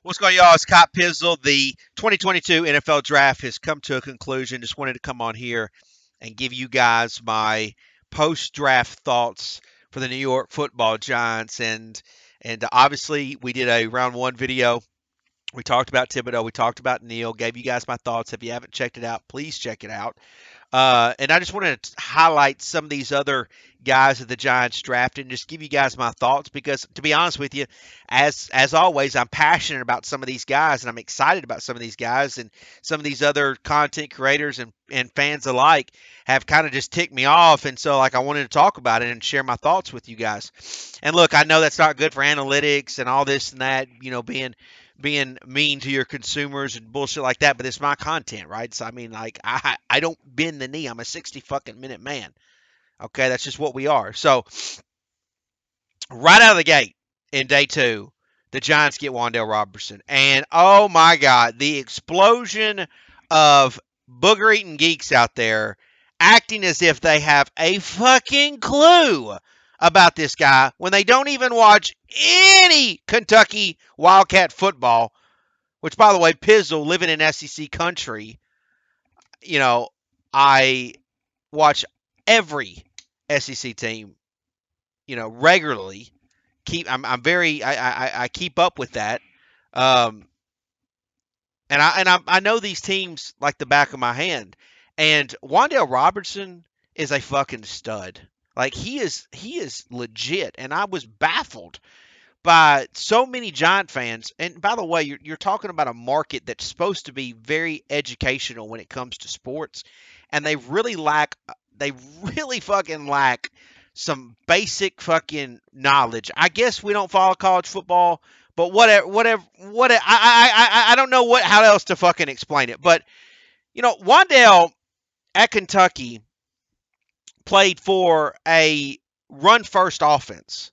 What's going on, y'all? It's Cop Pizzle. The 2022 NFL Draft has come to a conclusion. Just wanted to come on here and give you guys my post-draft thoughts for the New York Football Giants. And obviously, we did a round one video. We talked about Thibodeau. We talked about Neal. Gave you guys my thoughts. If you haven't checked it out, please check it out. And I just wanted to highlight some of these other guys that the Giants drafted and just give you guys my thoughts because, to be honest with you, as always, I'm passionate about some of these guys and I'm excited about some of these guys and some of these other content creators and fans alike have kind of just ticked me off. And so, like, I wanted to talk about it and share my thoughts with you guys. And look, I know that's not good for analytics and all this and that, being mean to your consumers and bullshit like that, but it's my content, right? So I mean, like I don't bend the knee. I'm a 60 fucking minute man. Okay, that's just what we are. So right out of the gate in day two, the Giants get Wan'Dale Robertson, and oh my god, the explosion of booger eating geeks out there acting as if they have a fucking clue about this guy when they don't even watch any Kentucky Wildcat football. Which, by the way, Pizzle, living in SEC country, you know, I watch every SEC team, regularly. I'm very, I keep up with that. Um, and I know these teams like the back of my hand. And Wan'Dale Robertson is a fucking stud. Like he is legit. And I was baffled by so many Giant fans. And by the way, you're talking about a market that's supposed to be very educational when it comes to sports, and they really fucking lack some basic fucking knowledge. I guess we don't follow college football, but whatever. I don't know how else to fucking explain it. But Wandale at Kentucky played for a run first offense,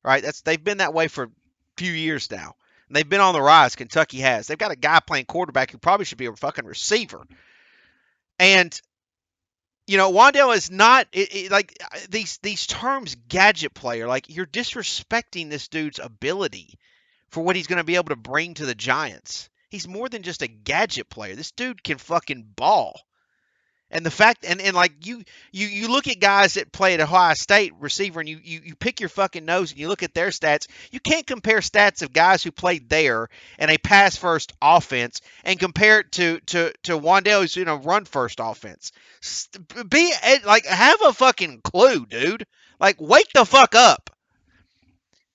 right? They've been that way for a few years now. And they've been on the rise. Kentucky has. They've got a guy playing quarterback who probably should be a fucking receiver. And Wandale is not like these terms gadget player. Like you're disrespecting this dude's ability for what he's going to be able to bring to the Giants. He's more than just a gadget player. This dude can fucking ball. And the fact and like you look at guys that play at Ohio State receiver and you pick your fucking nose and you look at their stats, you can't compare stats of guys who played there in a pass first offense and compare it to Wandale who's in a run first offense. Be like have a fucking clue, dude. Like wake the fuck up.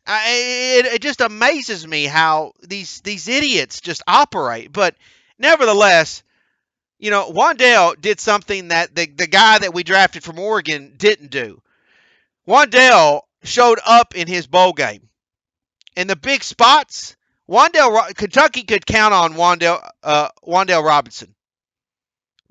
It just amazes me how these idiots just operate. But nevertheless, Wandale did something that the guy that we drafted from Oregon didn't do. Wandale showed up in his bowl game. In the big spots, Kentucky could count on Wandale Robinson.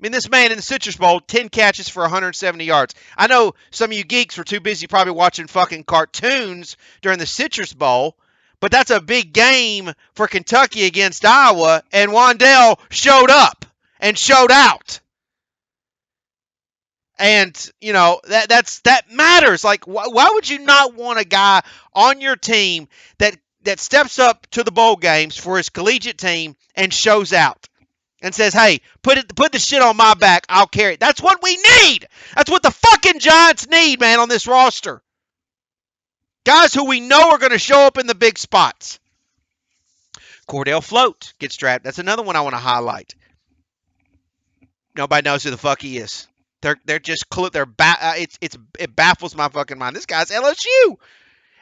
I mean, this man in the Citrus Bowl, 10 catches for 170 yards. I know some of you geeks were too busy probably watching fucking cartoons during the Citrus Bowl, but that's a big game for Kentucky against Iowa, and Wandale showed up and showed out. And that matters. Like, why would you not want a guy on your team that steps up to the bowl games for his collegiate team and shows out and says, "Hey, put the shit on my back. I'll carry it." That's what we need. That's what the fucking Giants need, man, on this roster. Guys who we know are going to show up in the big spots. Cordell Float gets drafted. That's another one I want to highlight. Nobody knows who the fuck he is. They're just it baffles my fucking mind. This guy's LSU,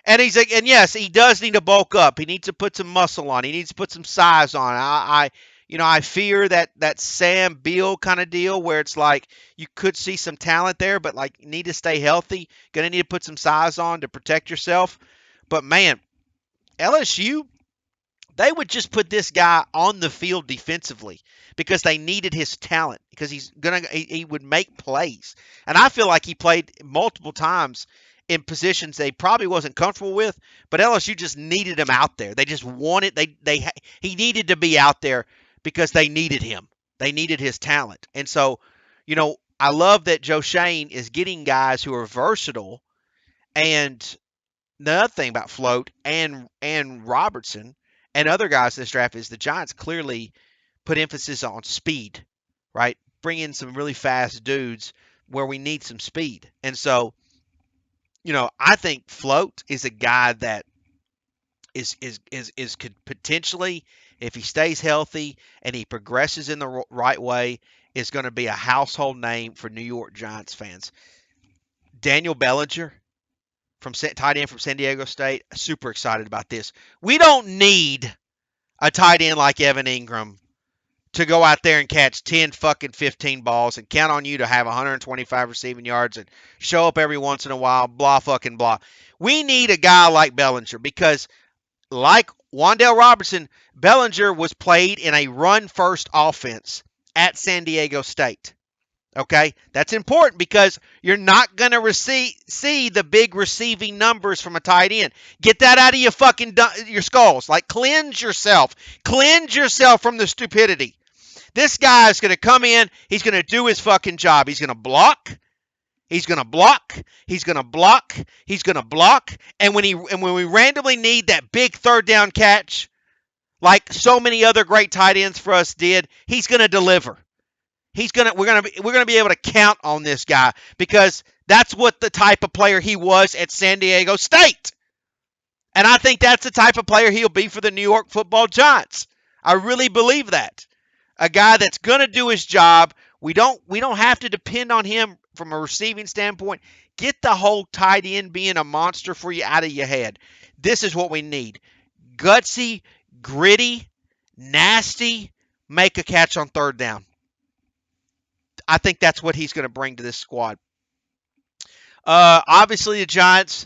and he's like, and yes, he does need to bulk up. He needs to put some muscle on. He needs to put some size on. I fear that Sam Beal kind of deal where it's like you could see some talent there, but like you need to stay healthy. Gonna need to put some size on to protect yourself. But man, LSU, they would just put this guy on the field defensively because they needed his talent because he would make plays. And I feel like he played multiple times in positions they probably wasn't comfortable with, but LSU just needed him out there. They just wanted he needed to be out there because they needed him. They needed his talent. And so, I love that Joe Shane is getting guys who are versatile. And the other thing about Float and Robertson and other guys in this draft is the Giants clearly put emphasis on speed, right? Bring in some really fast dudes where we need some speed. And so, I think Float is a guy that is could potentially, if he stays healthy and he progresses in the right way, is going to be a household name for New York Giants fans. Daniel Bellinger, from tight end from San Diego State, super excited about this. We don't need a tight end like Evan Ingram to go out there and catch 10 fucking 15 balls and count on you to have 125 receiving yards and show up every once in a while, blah fucking blah. We need a guy like Bellinger because, like Wan'Dale Robinson, Bellinger was played in a run-first offense at San Diego State. Okay, that's important because you're not going to see the big receiving numbers from a tight end. Get that out of your skulls. Like, cleanse yourself from the stupidity. This guy is going to come in. He's going to do his fucking job. He's going to block. He's going to block. He's going to block. He's going to block. And when we randomly need that big third down catch, like so many other great tight ends for us did, he's going to deliver. We're gonna be able to count on this guy because that's what the type of player he was at San Diego State. And I think that's the type of player he'll be for the New York Football Giants. I really believe that. A guy that's gonna do his job. We don't have to depend on him from a receiving standpoint. Get the whole tight end being a monster for you out of your head. This is what we need. Gutsy, gritty, nasty, make a catch on third down. I think that's what he's going to bring to this squad. Obviously, the Giants,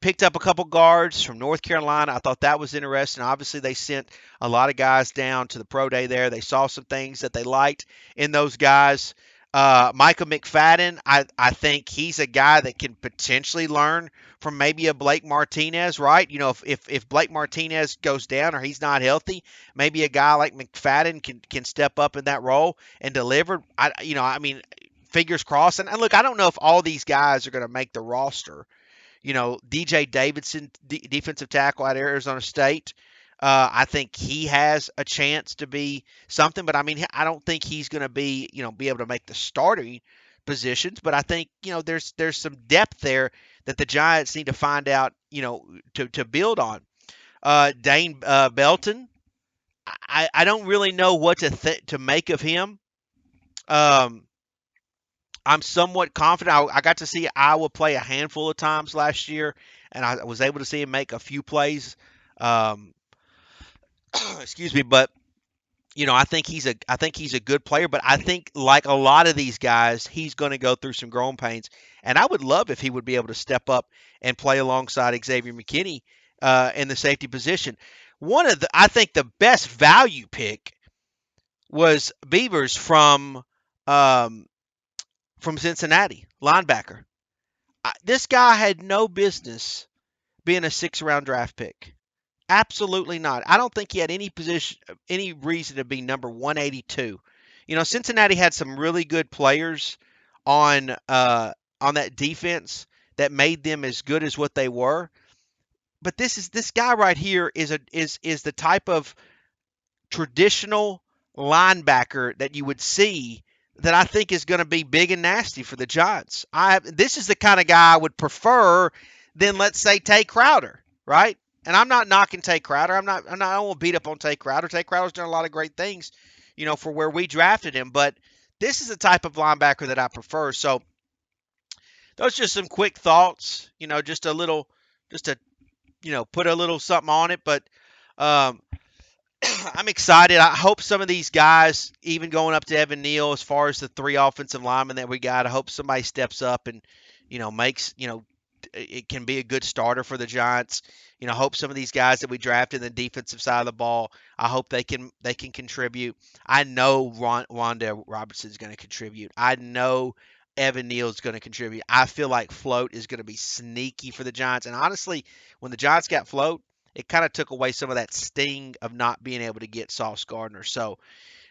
picked up a couple guards from North Carolina. I thought that was interesting. Obviously, they sent a lot of guys down to the pro day there. They saw some things that they liked in those guys. Micah McFadden, I think he's a guy that can potentially learn from maybe a Blake Martinez, right? If Blake Martinez goes down or he's not healthy, maybe a guy like McFadden can step up in that role and deliver. Fingers crossed. And look, I don't know if all these guys are going to make the roster. DJ Davidson, defensive tackle at Arizona State. I think he has a chance to be something, but I don't think he's going to be able to make the starting positions. But I think there's some depth there that the Giants need to find out to build on. Dane Belton, I don't really know what to make of him. I'm somewhat confident. I got to see Iowa play a handful of times last year, and I was able to see him make a few plays. Excuse me, but I think he's a good player, but I think like a lot of these guys, he's going to go through some growing pains, and I would love if he would be able to step up and play alongside Xavier McKinney in the safety position. I think the best value pick was Beavers from Cincinnati, linebacker. This guy had no business being a 6th-round draft pick. Absolutely not. I don't think he had any reason to be number 182. Cincinnati had some really good players on that defense that made them as good as what they were. But this guy right here is the type of traditional linebacker that you would see that I think is going to be big and nasty for the Giants. This is the kind of guy I would prefer than, let's say, Tay Crowder, right? And I'm not knocking Tay Crowder. I don't want to beat up on Tay Crowder. Tay Crowder's done a lot of great things, for where we drafted him. But this is the type of linebacker that I prefer. So those are just some quick thoughts. Just to put a little something on it. But I'm excited. I hope some of these guys, even going up to Evan Neal, as far as the 3 offensive linemen that we got, I hope somebody steps up and makes it can be a good starter for the Giants. Hope some of these guys that we drafted in the defensive side of the ball, I hope they can contribute. I know Wan'Dale Robinson is going to contribute. I know Evan Neal is going to contribute. I feel like Float is going to be sneaky for the Giants. And honestly, when the Giants got Float, it kind of took away some of that sting of not being able to get Sauce Gardner. So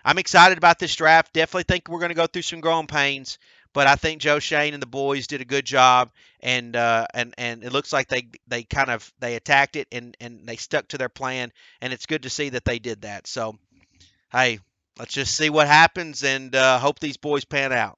I'm excited about this draft. Definitely think we're going to go through some growing pains. But I think Joe Shane and the boys did a good job, and it looks like they kind of they attacked it and they stuck to their plan, and it's good to see that they did that. So hey, let's just see what happens and hope these boys pan out.